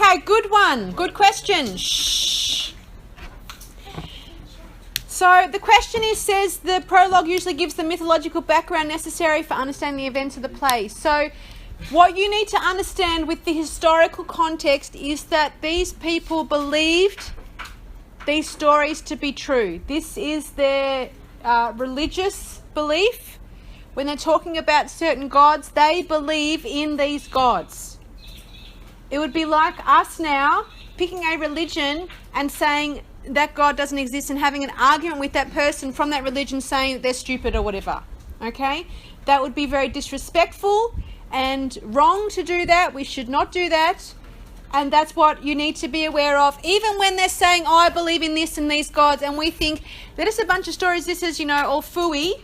Okay, good one. Good question. Shh. So the question says the prologue usually gives the mythological background necessary for understanding the events of the play. So what you need to understand with the historical context is that these people believed these stories to be true. This is their religious belief. When they're talking about certain gods, they believe in these gods. It would be like us now picking a religion and saying that God doesn't exist and having an argument with that person from that religion saying that they're stupid or whatever. Okay? That would be very disrespectful and wrong to do that. We should not do that. And that's what you need to be aware of. Even when they're saying, oh, I believe in this and these gods, and we think that is a bunch of stories, this is, all phooey.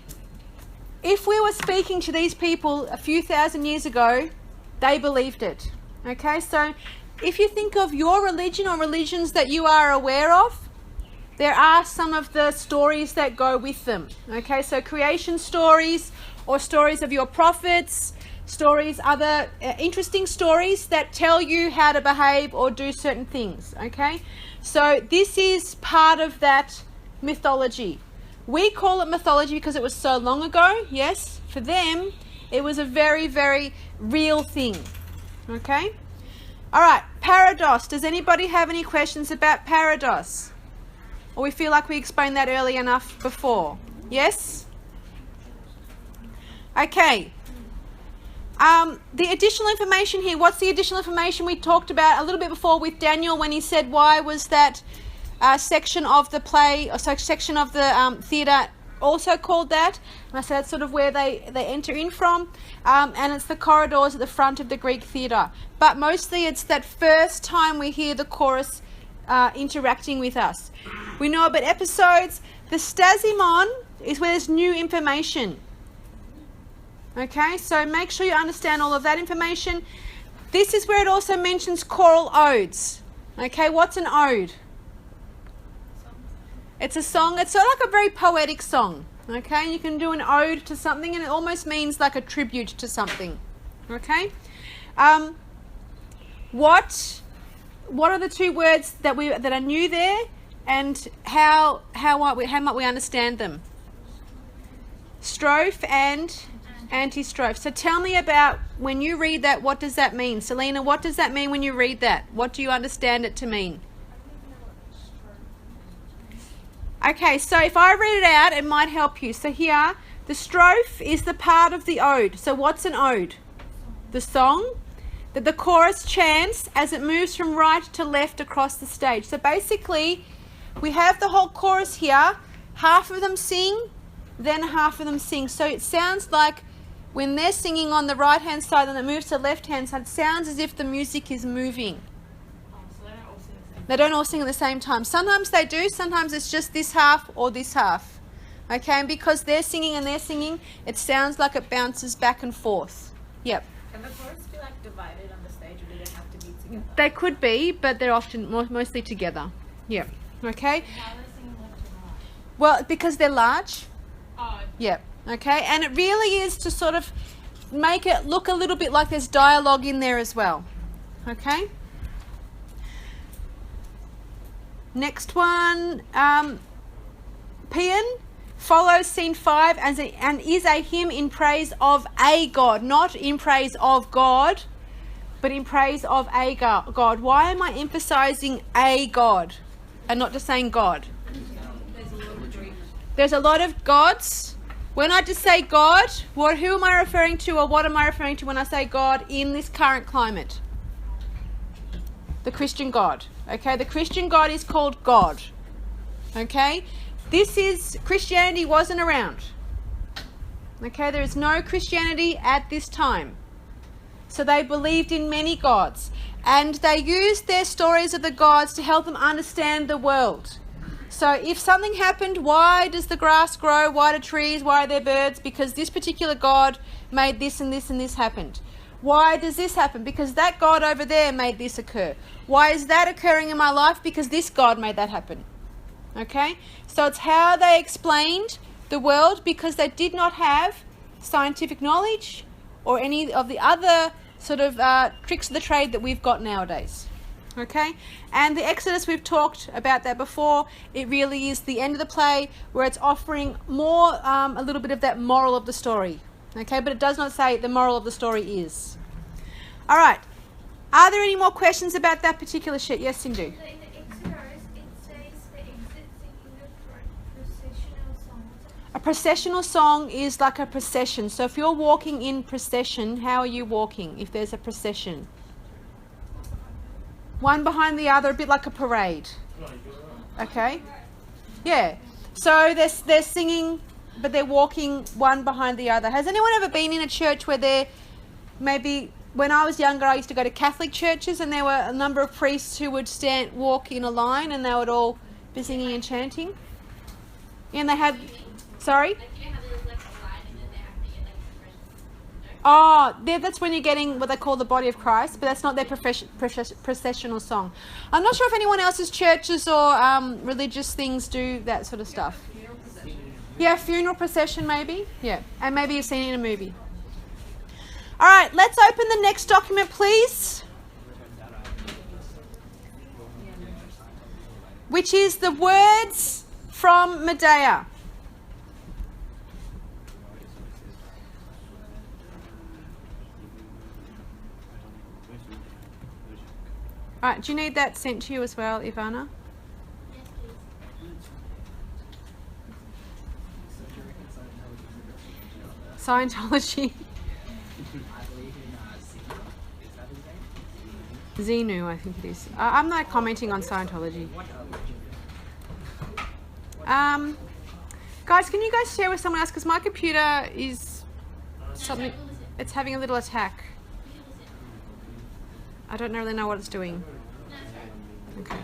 If we were speaking to these people a few thousand years ago, they believed it. Okay, so if you think of your religion or religions that you are aware of, there are some of the stories that go with them. Okay, so creation stories or stories of your prophets, stories, other interesting stories that tell you how to behave or do certain things. Okay, so this is part of that mythology. We call it mythology because it was so long ago. Yes, for them, it was a very, very real thing. Okay? All right, paradox. Does anybody have any questions about paradox? Or we feel like we explained that early enough before? Yes? Okay. The additional information here, what's the additional information we talked about a little bit before with Daniel when he said why was that section of the play, or section of the theatre also called that? And I said that's sort of where they enter in from, and it's the corridors at the front of the Greek theatre. But mostly it's that first time we hear the chorus interacting with us. We know about episodes. The stasimon is where there's new information. Okay, so make sure you understand all of that information. This is where it also mentions choral odes. Okay, what's an ode? It's a song. It's sort of like a very poetic song. Okay, you can do an ode to something and it almost means like a tribute to something. Okay, what are the two words that are new there, and how might we understand them? Strophe and antistrophe. So tell me about when you read that, what does that mean? Selena, what does that mean when you read that? What do you understand it to mean? Okay, so if I read it out, it might help you. So here, the strophe is the part of the ode. So what's an ode? The song that the chorus chants as it moves from right to left across the stage. So basically, we have the whole chorus here. Half of them sing, then half of them sing. So it sounds like when they're singing on the right-hand side and it moves to the left-hand side, it sounds as if the music is moving. They don't all sing at the same time. Sometimes they do. Sometimes it's just this half or this half. Okay, and because they're singing and they're singing, it sounds like it bounces back and forth. Yep. Can the chorus be like divided on the stage, or do they have to be together? They could be, but they're often mostly together. Yep. Okay. How are they singing left and right? Well, because they're large. Oh. Yep. Okay, and it really is to sort of make it look a little bit like there's dialogue in there as well. Okay. Next one, Paean follows scene 5 and is a hymn in praise of a god, not in praise of God, but in praise of a god. Why am I emphasizing a god and not just saying God? There's a lot of gods. When I just say God, who am I referring to, or what am I referring to when I say God in this current climate? The Christian God. Okay, the Christian God is called God. Okay, Christianity wasn't around. Okay, there is no Christianity at this time. So they believed in many gods, and they used their stories of the gods to help them understand the world. So if something happened, why does the grass grow? Why do trees? Why are there birds? Because this particular God made this and this and this happened. Why does this happen? Because that God over there made this occur. Why is that occurring in my life? Because this God made that happen. Okay? So it's how they explained the world, because they did not have scientific knowledge or any of the other sort of tricks of the trade that we've got nowadays. Okay, and the Exodus, we've talked about that before. It really is the end of the play where it's offering more, a little bit of that moral of the story. Okay, but it does not say the moral of the story is. All right, are there any more questions about that particular sheet? Yes, Sindhu. In the Exodus, it says the exit singing the processional song. A processional song is like a procession. So if you're walking in procession, how are you walking if there's a procession? One behind the other, a bit like a parade. Okay? Yeah. So they're singing, but they're walking one behind the other. Has anyone ever been in a church where they're maybe... When I was younger, I used to go to Catholic churches, and there were a number of priests who would walk in a line, and they would all be singing and chanting. And they had... Sorry? Oh, that's when you're getting what they call the body of Christ, but that's not their processional song. I'm not sure if anyone else's churches or religious things do that sort of stuff. Yeah, funeral procession maybe. Yeah, and maybe you've seen it in a movie. All right, let's open the next document, please. Which is the words from Medea. All right, do you need that sent to you as well, Ivana? Yes, please. Scientology. Xenu, I think it is. I'm not commenting on Scientology. Guys, can you guys share with someone else? Because my computer is something. It's having a little attack. I don't really know what it's doing. Okay.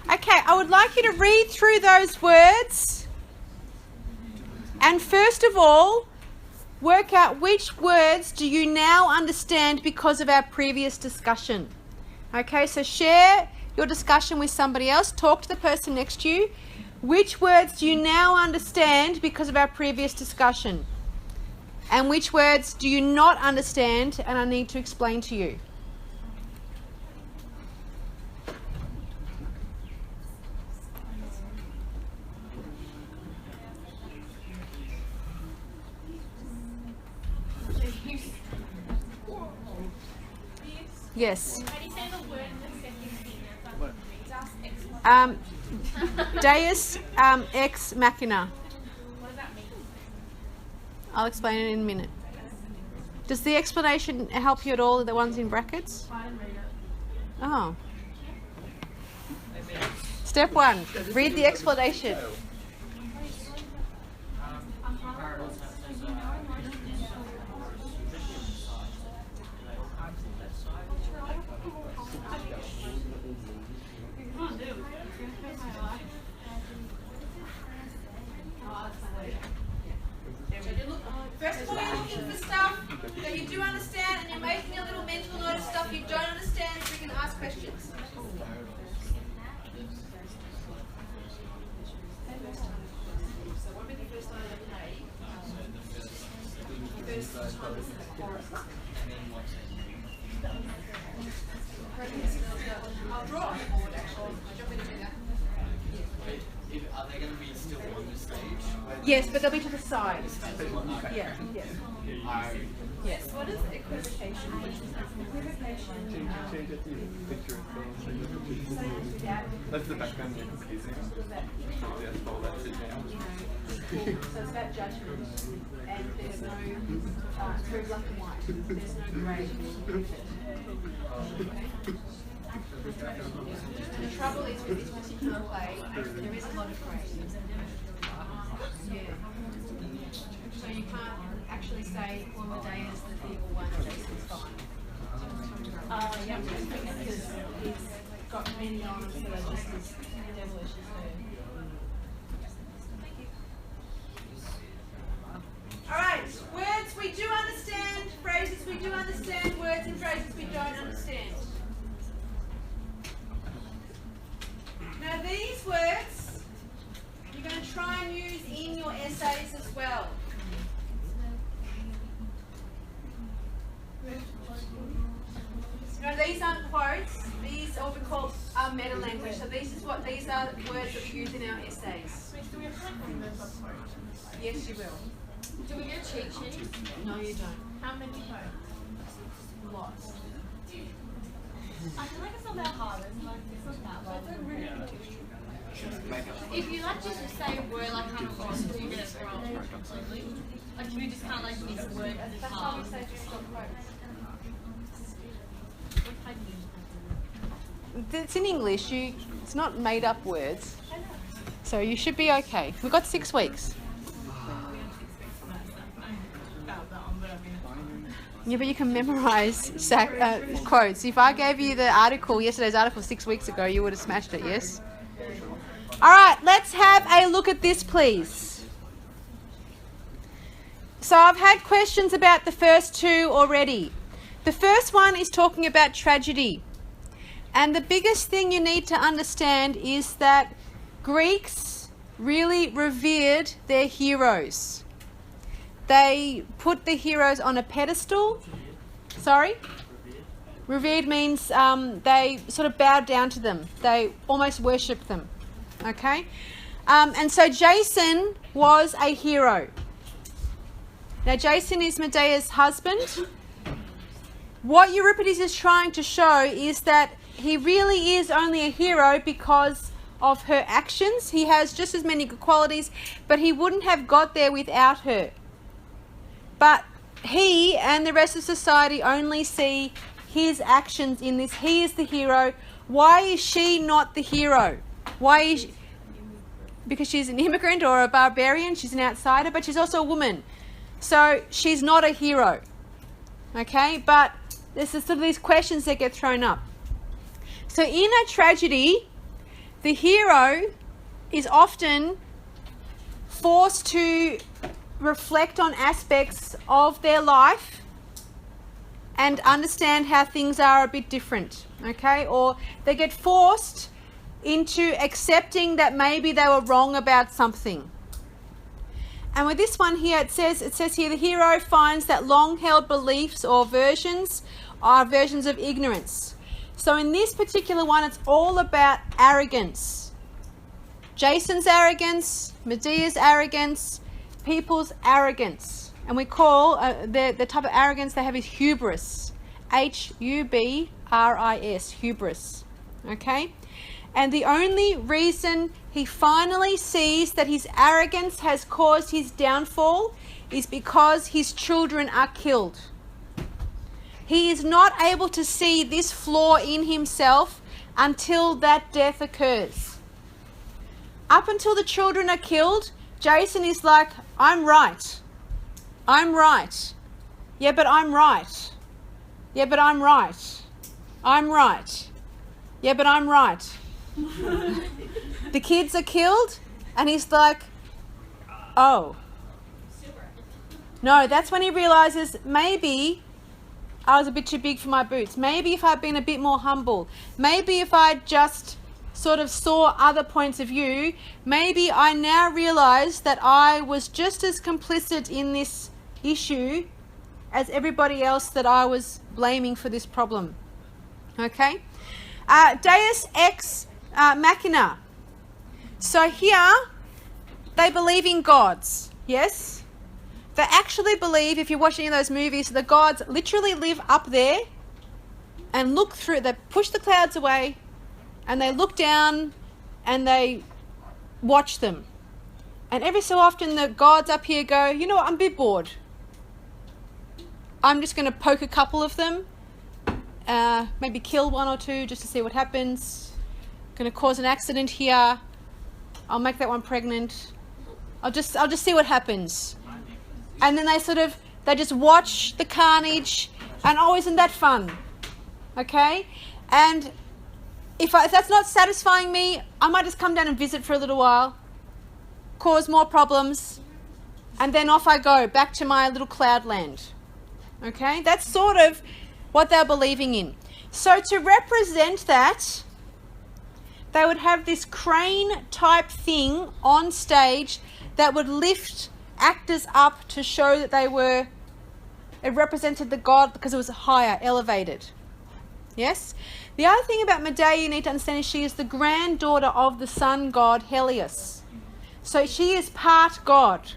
Okay, I would like you to read through those words and first of all work out which words do you now understand because of our previous discussion. Okay, so share your discussion with somebody else. Talk to the person next to you. Which words do you now understand because of our previous discussion? And which words do you not understand and I need to explain to you? Yes. How do you say the word in the second scene? Deus ex machina. What does that mean? I'll explain it in a minute. Does the explanation help you at all, the ones in brackets? I didn't read it. Oh. Step 1, read the explanation. First of all, you're looking for stuff that you do understand, and you're making a little mental note of stuff you don't understand so you can ask questions. I'll draw on the board actually. Do you want me to do that? Are they going to be still on the stage? Yes, but they'll be to the side. Yeah, yes. Yes. What is equivocation? That's the background you're confusing. Yes, well, that's it now. So it's about judgment, and there's no, it's very black and white. There's no grey. The trouble is with this particular play, there is a lot of grey. Yeah. So you can't actually say, well, Medea is the evil one, Jason's fine. Yeah, because he's got many arms that are just as devilish as her. Alright, words we do understand, phrases we do understand, words and phrases we don't understand. Now and use in your essays as well. No, these aren't quotes. These are what we call meta language. So these are the words that we use in our essays. Do we have time for this quote? Yes, you will. Do we get cheat sheets? No, you don't. How many quotes? Lots. I feel like it's not that hard. It's like it's not that bad. If you like just say a word like kind of wrong, do you get it wrong completely? Like do we just kind of like miss a word as it's That's why hard? we say just stop quotes. It's in English. It's not made up words. So you should be okay. We've got 6 weeks. Yeah, but you can memorize quotes. If I gave you the article, yesterday's article 6 weeks ago, you would have smashed it, yes? All right, let's have a look at this, please. So I've had questions about the first two already. The first one is talking about tragedy. And the biggest thing you need to understand is that Greeks really revered their heroes. They put the heroes on a pedestal. Sorry? Revered means they sort of bowed down to them. They almost worshipped them. Okay? And so Jason was a hero. Now Jason is Medea's husband. What Euripides is trying to show is that he really is only a hero because of her actions. He has just as many good qualities, but he wouldn't have got there without her. But he and the rest of society only see his actions in this. He is the hero. Why is she not the hero? Why is she? Because she's an immigrant or a barbarian. She's an outsider, but she's also a woman. So she's not a hero. Okay, but there's sort of these questions that get thrown up. So in a tragedy, the hero is often forced to reflect on aspects of their life and understand how things are a bit different, okay? Or they get forced into accepting that maybe they were wrong about something. And with this one here, it says here, the hero finds that long-held beliefs or versions are versions of ignorance. So in this particular one, it's all about arrogance. Jason's arrogance, Medea's arrogance, people's arrogance. And we call the type of arrogance they have is hubris. H-U-B-R-I-S, hubris. Okay? And the only reason he finally sees that his arrogance has caused his downfall is because his children are killed. He is not able to see this flaw in himself until that death occurs. Up until the children are killed, Jason is like, I'm right. I'm right. Yeah, but I'm right. Yeah, but I'm right. I'm right. Yeah, but I'm right. The kids are killed, and he's like, oh. No, that's when he realizes maybe I was a bit too big for my boots. Maybe if I'd been a bit more humble. Maybe if I just sort of saw other points of view, maybe I now realize that I was just as complicit in this issue as everybody else that I was blaming for this problem. Okay? Deus ex machina. So here, they believe in gods. Yes? They actually believe, if you watch any of those movies, the gods literally live up there and look through, they push the clouds away and they look down and they watch them. And every so often the gods up here go, you know what, I'm a bit bored. I'm just going to poke a couple of them, maybe kill one or two just to see what happens. Going to cause an accident here. I'll make that one pregnant. I'll just see what happens. And then they just watch the carnage, and oh, isn't that fun? Okay? And if that's not satisfying me, I might just come down and visit for a little while, cause more problems, and then off I go, back to my little cloud land. Okay? That's sort of what they're believing in. So to represent that, they would have this crane type thing on stage that would lift actors up to show that it represented the god because it was higher, elevated. Yes? The other thing about Medea you need to understand is she is the granddaughter of the sun god Helios. So she is part god.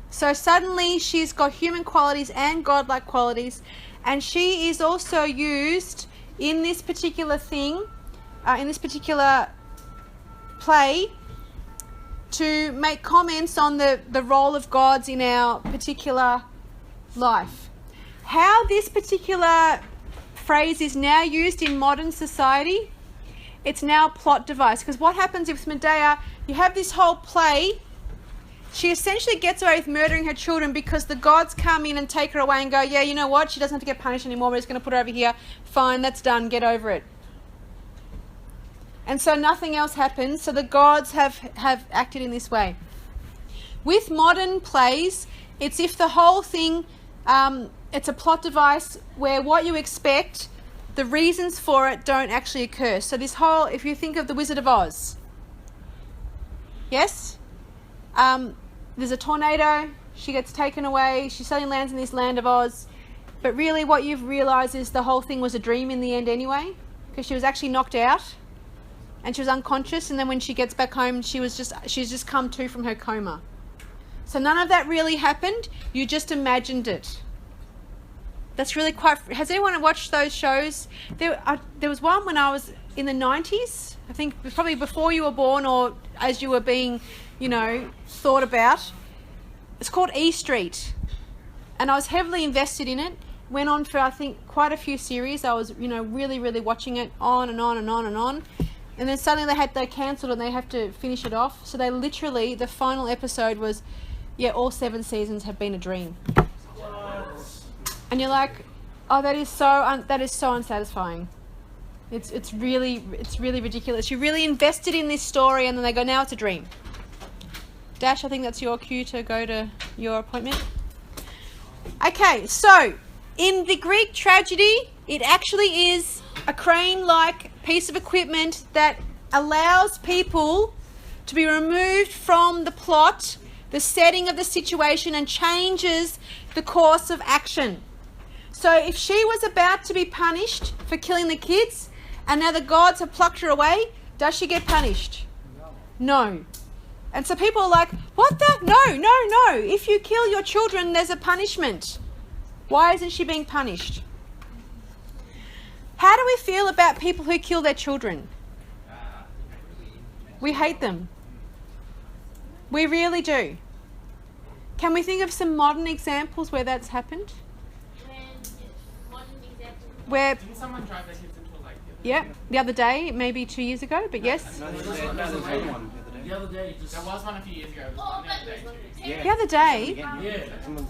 So suddenly she's got human qualities and godlike qualities, and she is also used in this particular thing, in this particular play, to make comments on the role of gods in our particular life. How this particular phrase is now used in modern society, it's now a plot device. Because what happens if Medea, you have this whole play, she essentially gets away with murdering her children because the gods come in and take her away and go, yeah, you know what, she doesn't have to get punished anymore, we're just going to put her over here, fine, that's done, get over it. And so nothing else happens, so the gods have acted in this way. With modern plays, it's if the whole thing, it's a plot device where what you expect, the reasons for it don't actually occur. So this whole, if you think of the Wizard of Oz, yes? There's a tornado, she gets taken away, she suddenly lands in this land of Oz, but really what you've realised is the whole thing was a dream in the end anyway, because she was actually knocked out and she was unconscious, and then when she gets back home she's just come to from her coma. So none of that really happened, you just imagined it. That's really quite... Has anyone watched those shows? There was one when I was in the 90s, I think probably before you were born or as you were being, thought about. It's called E Street. And I was heavily invested in it. Went on for, I think, quite a few series. I was, really, really watching it on and on and on and on. And then suddenly they cancelled and they have to finish it off. So they literally, the final episode was, all 7 seasons have been a dream. And you're like, oh, that is so unsatisfying. It's really ridiculous. You're really invested in this story, and then they go, now it's a dream. Dash, I think that's your cue to go to your appointment. Okay, so in the Greek tragedy, it actually is a crane-like piece of equipment that allows people to be removed from the plot, the setting of the situation, and changes the course of action. So if she was about to be punished for killing the kids, and now the gods have plucked her away, does she get punished? No. And so people are like, what the? No. If you kill your children, there's a punishment. Why isn't she being punished? How do we feel about people who kill their children? We hate them. We really do. Can we think of some modern examples where that's happened? Where... Didn't someone drive their kids into a lake? Yeah, the other day, maybe 2 years ago, but yes. No, there's one. The other day, There was one a few years ago. There was one the other day too. The other day?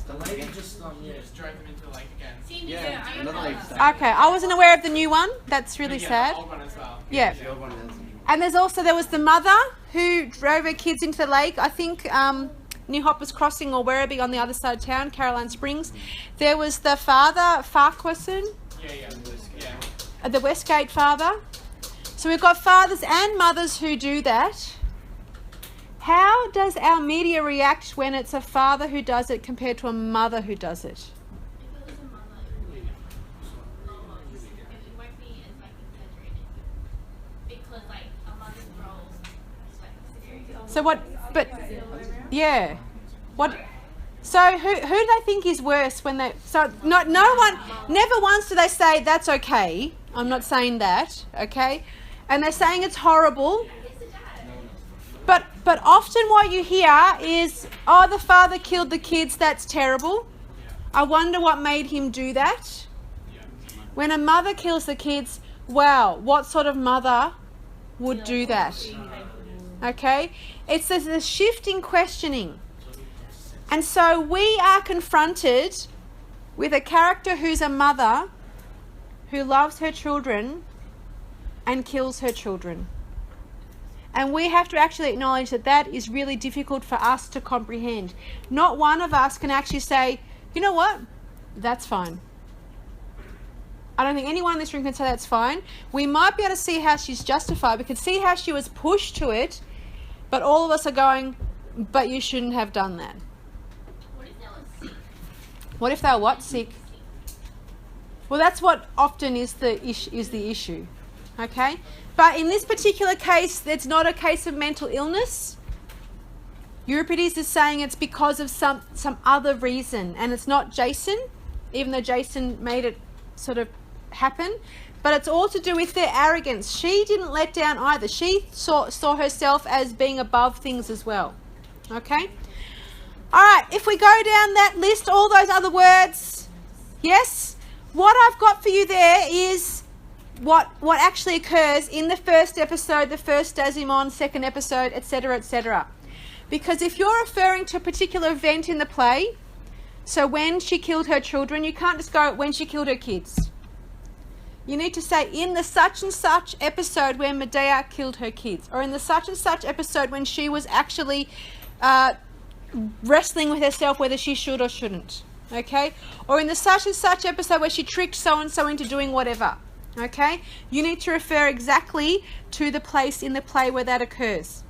the lady just Just drove them into a lake again. Yeah, another lake. Okay, I wasn't aware of the new one. That's really Yeah, sad. the old one as well. Yeah. The old one is. And there was the mother who drove her kids into the lake. I think New Hoppers Crossing or Werribee on the other side of town, Caroline Springs. There was the father, Farquharson, the Westgate father. So we've got fathers and mothers who do that. How does our media react when it's a father who does it compared to a mother who does it? If it was a mother, it won't be as exaggerated. Because a mother's role is very So what? But yeah, what? So who do they think is worse when they? So no one, never once do they say that's okay. I'm not saying that, okay, and they're saying it's horrible. But often what you hear is, oh, the father killed the kids, that's terrible. I wonder what made him do that. When a mother kills the kids, wow, what sort of mother would do that? Okay? It's this shift in questioning. And so we are confronted with a character who's a mother who loves her children and kills her children. And we have to actually acknowledge that that is really difficult for us to comprehend. Not one of us can actually say, you know what, that's fine. I don't think anyone in this room can say that's fine. We might be able to see how she's justified. We can see how she was pushed to it, but all of us are going, but you shouldn't have done that. What if they were sick? What if they were what? Sick? Well, that's what often is the issue. Okay? But in this particular case, it's not a case of mental illness. Euripides is saying it's because of some other reason, and it's not Jason, even though Jason made it sort of happen, but it's all to do with their arrogance. She didn't let down either. She saw herself as being above things as well. Okay? All right, if we go down that list, all those other words, yes? What I've got for you there is what actually occurs in the first episode, the first Desdemon, second episode, etc., etc. Because if you're referring to a particular event in the play, so when she killed her children, you can't just go when she killed her kids. You need to say in the such and such episode when Medea killed her kids, or in the such and such episode when she was actually wrestling with herself whether she should or shouldn't. Okay? Or in the such and such episode where she tricked so-and-so into doing whatever. Okay? You need to refer exactly to the place in the play where that occurs.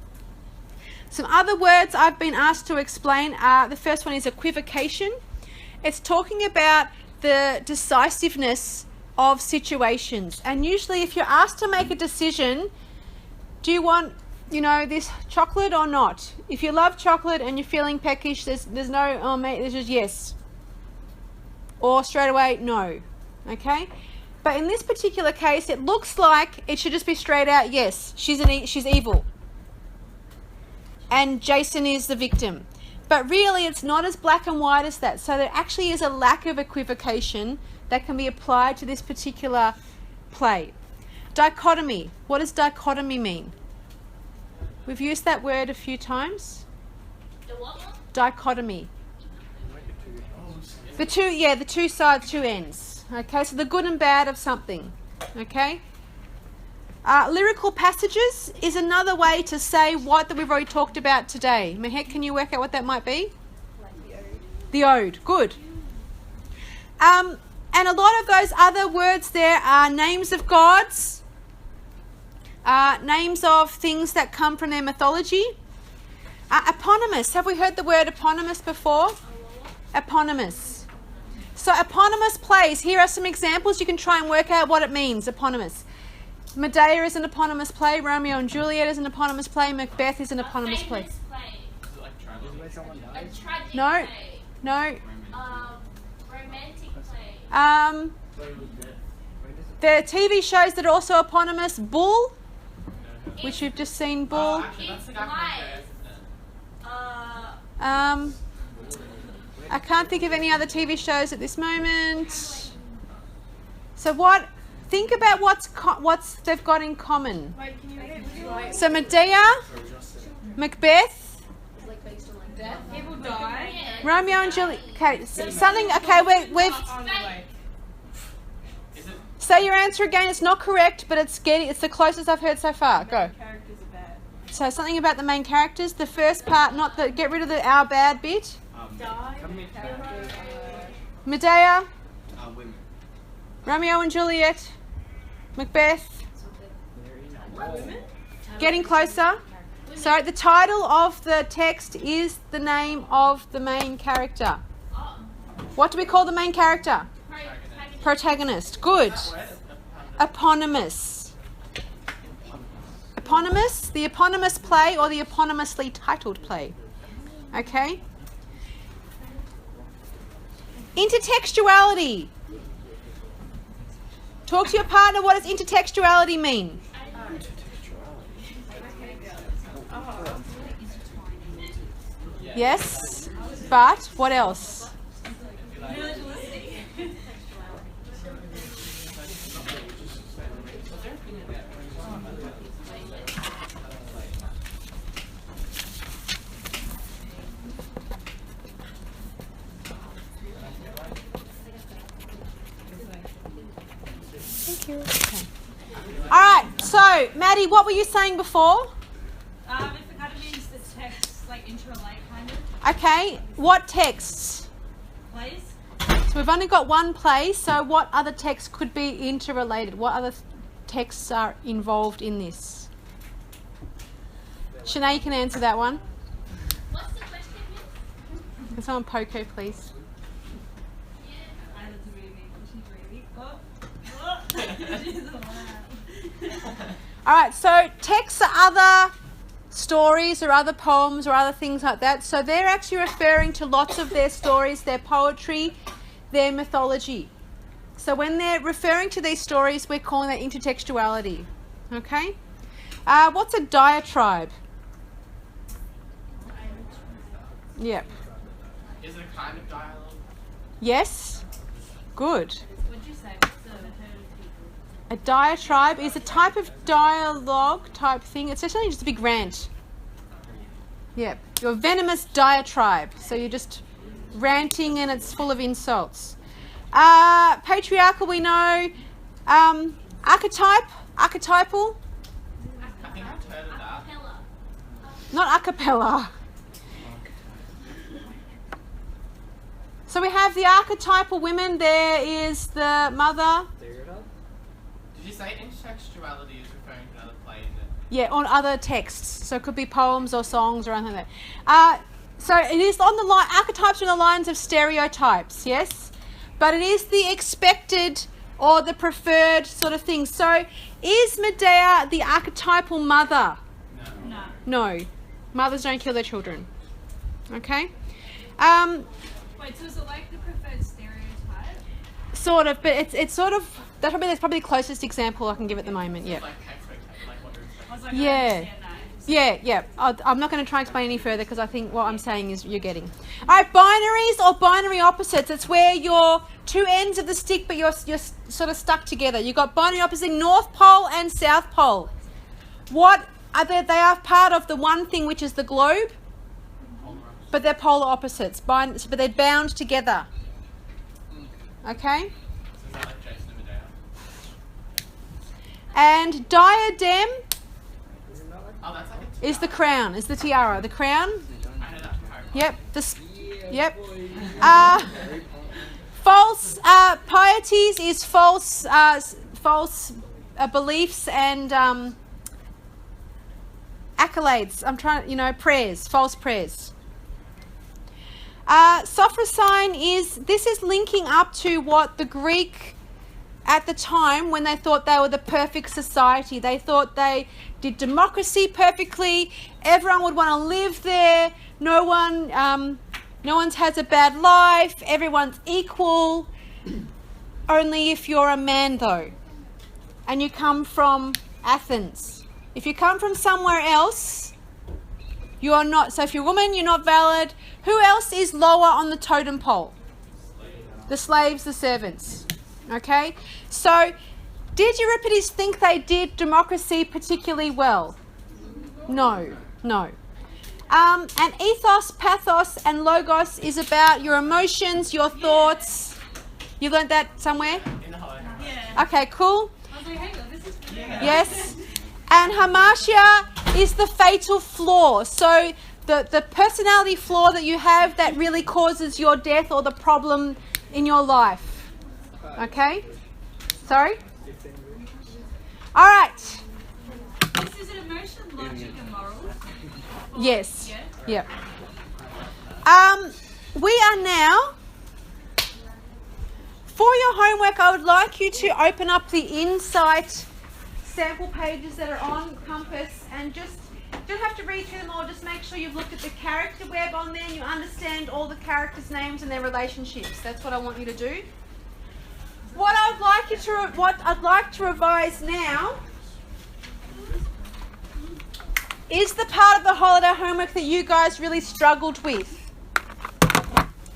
Some other words I've been asked to explain are, the first one is equivocation. It's talking about the decisiveness of situations. And usually if you're asked to make a decision, do you want, this chocolate or not? If you love chocolate and you're feeling peckish, there's no, oh mate, there's just yes. Or straight away, no. Okay? But in this particular case, it looks like it should just be straight out, yes, she's evil. And Jason is the victim. But really, it's not as black and white as that. So there actually is a lack of equivocation that can be applied to this particular play. Dichotomy. What does dichotomy mean? We've used that word a few times. The what one? Dichotomy. The two sides, two ends. Okay, so the good and bad of something. Okay? Lyrical passages is another way to say what that we've already talked about today. Mehek, can you work out what that might be? The ode. Good. And a lot of those other words there are names of gods, names of things that come from their mythology. Eponymous. Have we heard the word eponymous before? Eponymous. So eponymous plays. Here are some examples. You can try and work out what it means, eponymous. Medea is an eponymous play. Romeo and Juliet is an eponymous play. Macbeth is an eponymous play. Is it like tragic? A tragic No. play. No. Romantic play. The TV shows that are also eponymous. Bull, which we've just seen. Bull. It's lies. I can't think of any other TV shows at this moment. So think about what's they've got in common. So Medea, Macbeth, People die. Romeo and Juliet. Okay, something. Okay, we've. Say your answer again. It's not correct, but it's the closest I've heard so far. Go. Characters are bad. So something about the main characters. The first part, get rid of the our bad bit. Medea, Women. Romeo and Juliet, Macbeth. Getting closer. So the title of the text is the name of the main character. What do we call the main character? Protagonist. Good. Eponymous. Eponymous, the eponymous play or the eponymously titled play. Okay? Intertextuality. Talk to your partner. What does intertextuality mean? Yes, but what else? Thank you. Okay. All right, so Maddie, what were you saying before? It kind of means the text like interrelate kind of Okay, what texts? plays. So So we've only got one play, so what other texts could be interrelated? What other texts are involved in this? Shanae, you can answer that one. What's the question, Miss? Can someone poke her, please? Alright, so texts are other stories or other poems or other things like that. So they're actually referring to lots of their stories, their poetry, their mythology. So when they're referring to these stories, we're calling that intertextuality. Okay? What's a diatribe? Yep. Is it a kind of dialogue? Yes? Good. What'd you say? What's the A diatribe is a type of dialogue type thing. It's essentially just a big rant. Yep. Your venomous diatribe. So you're just ranting and it's full of insults. Patriarchal, we know. Archetypal. I think I've heard of that. Capella. Not a cappella. So we have the archetypal women. There is the mother. Did you say intertextuality is referring to another play in it? Yeah, on other texts. So it could be poems or songs or anything like that. So it is on the line. Archetypes are on the lines of stereotypes, yes? But it is the expected or the preferred sort of thing. So is Medea the archetypal mother? No. No. Mothers don't kill their children. Okay? Wait, so is it like the preferred stereotype? Sort of, but it's sort of, that's probably the closest example I can give at the moment, yeah. Like expectation, like what you're expecting. I was like, Yeah. I understand that. Yeah. I'm not going to try and explain any further because I think what I'm saying is you're getting. All right, binaries or binary opposites. It's where you're two ends of the stick, but you're sort of stuck together. You've got binary opposite North Pole and South Pole. What are they? They are part of the one thing, which is the globe, but they're polar opposites. But they're bound together. Okay. So is that like Jason and Medea? And diadem Oh, that's like a is the crown, is the tiara. The crown. I know that's Harry Potter. Yep. Yep. False pieties is false beliefs and accolades. I'm trying, prayers, false prayers. Sophrosyne this is linking up to what the Greek at the time, when they thought they were the perfect society. They thought they did democracy perfectly. Everyone would want to live there. No one has a bad life. Everyone's equal. Only if you're a man, though, and you come from Athens. If you come from somewhere else, you are not. So if you're a woman, you're not valid. Who else is lower on the totem pole? The slaves, the servants. Okay? So, did Euripides think they did democracy particularly well? No. And ethos, pathos, and logos is about your emotions, your thoughts. You learnt that somewhere? In the Hollow. Yeah. Okay, cool. I was like, hang on, this is Yes. And hamartia is the fatal flaw. So the personality flaw that you have that really causes your death or the problem in your life. Okay? Sorry? All right. This is an emotion, logic, and morals. Yes. Yeah. Yep. We are now, for your homework, I would like you to open up the Insight sample pages that are on Compass and just don't have to read through them all, just make sure you've looked at the character web on there and you understand all the characters' names and their relationships. That's what I want you to do. What I'd like to revise now is the part of the holiday homework that you guys really struggled with,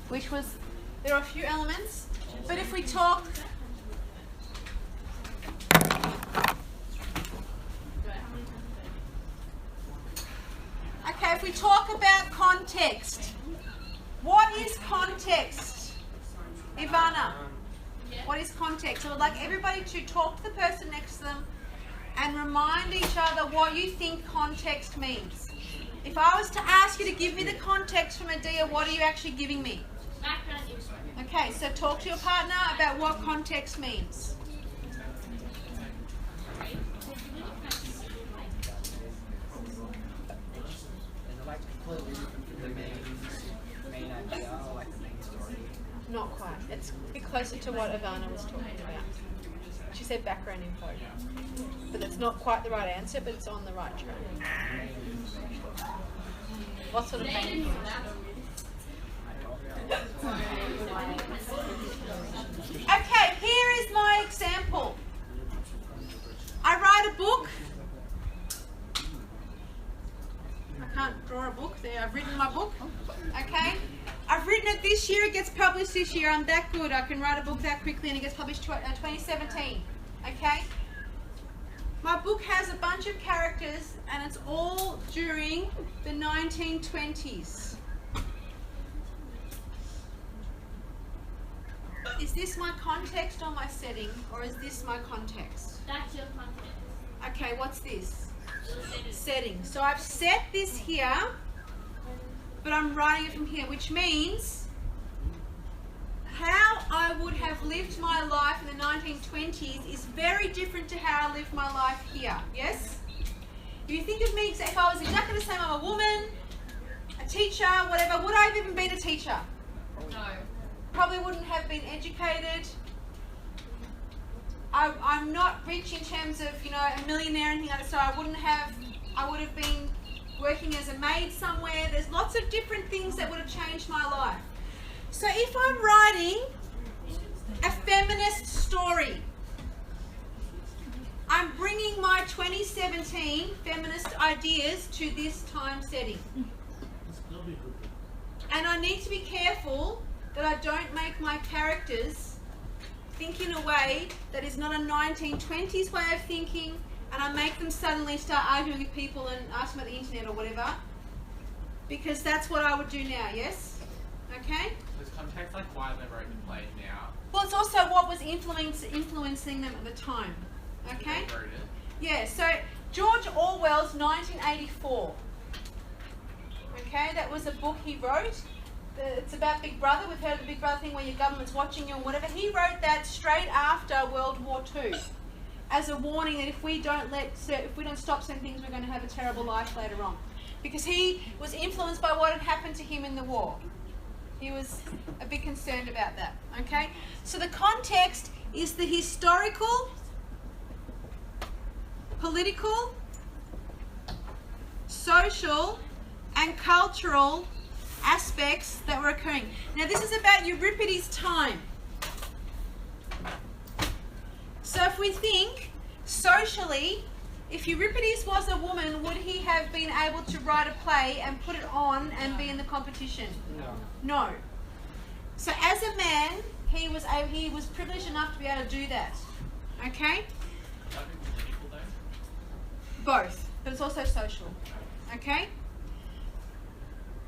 which was, there are a few elements, but if we talk, okay, if we talk about context, what is context? Ivana, what is context? I would like everybody to talk to the person next to them and remind each other what you think context means. If I was to ask you to give me the context for Medea, what are you actually giving me? Background Okay, so talk to your partner about what context means. Like completely different from the main idea, or like the main story. Not quite. It's a bit closer to what Ivana was talking about. She said background info. But that's not quite the right answer, but it's on the right track. What sort of main information? Okay, here is my example. I write a book. I can't draw a book there. I've written my book. Okay? I've written it this year. It gets published this year. I'm that good. I can write a book that quickly and it gets published 2017. Okay? My book has a bunch of characters and it's all during the 1920s. Is this my context or my setting, or is this my context? That's your context. Okay, what's this? Setting. So I've set this here, but I'm writing it from here, which means how I would have lived my life in the 1920s is very different to how I lived my life here. Yes? If you think of me, if I was exactly the same, I'm a woman, a teacher, whatever, would I have even been a teacher? No. Probably wouldn't have been educated. I'm not rich in terms of, you know, a millionaire or anything like that, so I would have been working as a maid somewhere. There's lots of different things that would have changed my life. So if I'm writing a feminist story, I'm bringing my 2017 feminist ideas to this time setting. And I need to be careful that I don't make my characters think in a way that is not a 1920s way of thinking, and I make them suddenly start arguing with people and asking about the internet or whatever, because that's what I would do now, yes? Okay? There's context like why they wrote the play now. Well, it's also what was influencing them at the time, okay? They wrote it. Yeah, so George Orwell's 1984, okay, that was a book he wrote. It's about Big Brother. We've heard of the Big Brother thing where your government's watching you and whatever. He wrote that straight after World War II as a warning that if we don't stop certain things, we're going to have a terrible life later on. Because he was influenced by what had happened to him in the war. He was a bit concerned about that. Okay? So the context is the historical, political, social, and cultural aspects that were occurring. Now this is about Euripides' time. So if we think socially, if Euripides was a woman, would he have been able to write a play and put it on and be in the competition? No. So as a man, he was privileged enough to be able to do that. Okay? That would be political though. Both, but it's also social. Okay?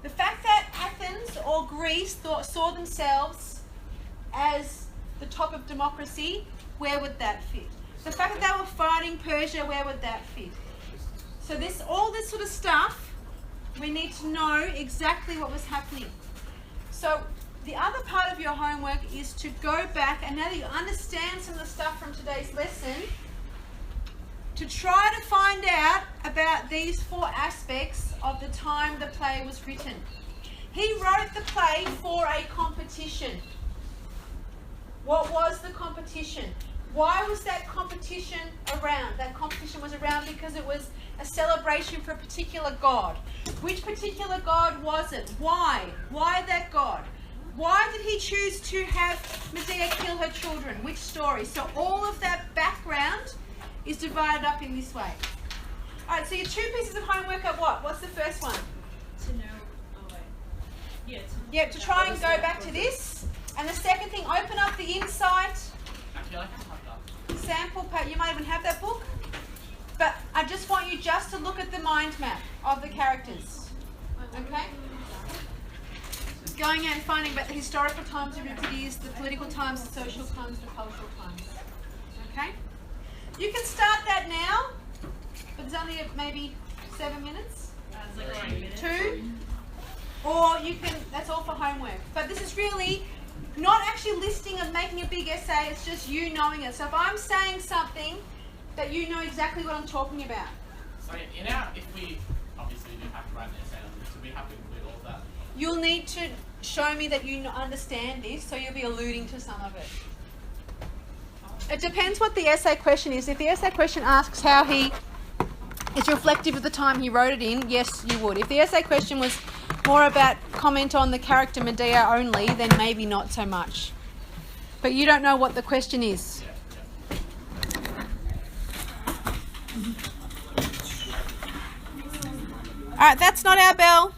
The fact that Athens or Greece saw themselves as the top of democracy, where would that fit? The fact that they were fighting Persia, where would that fit? So all this sort of stuff, we need to know exactly what was happening. So the other part of your homework is to go back, and now that you understand some of the stuff from today's lesson, to try to find out about these four aspects of the time the play was written. He wrote the play for a competition. What was the competition? Why was that competition around? That competition was around because it was a celebration for a particular god. Which particular god was it? Why? Why that god? Why did he choose to have Medea kill her children? Which story? So all of that background is divided up in this way. Alright, so your two pieces of homework are what? What's the first one? To know. Oh wait. Yeah. Yep, to try and go back to this. And the second thing, open up the Insight I feel like I have that. sample page. You might even have that book. But I just want you just to look at the mind map of the characters. Okay? Going out and finding about the historical times of Euripides, the political times, the social times, the cultural times. Okay? You can start that now, but it's only maybe 7 minutes. It's like 9 minutes. 2. Or you can, that's all for homework. But this is really not actually listing and making a big essay, it's just you knowing it. So if I'm saying something, that you know exactly what I'm talking about. So if we obviously do have to write an essay on this, so we have to include all of that. You'll need to show me that you understand this, so you'll be alluding to some of it. It depends what the essay question is. If the essay question asks how he is reflective of the time he wrote it in, yes, you would. If the essay question was more about comment on the character Medea only, then maybe not so much. But you don't know what the question is. All right, that's not our bell.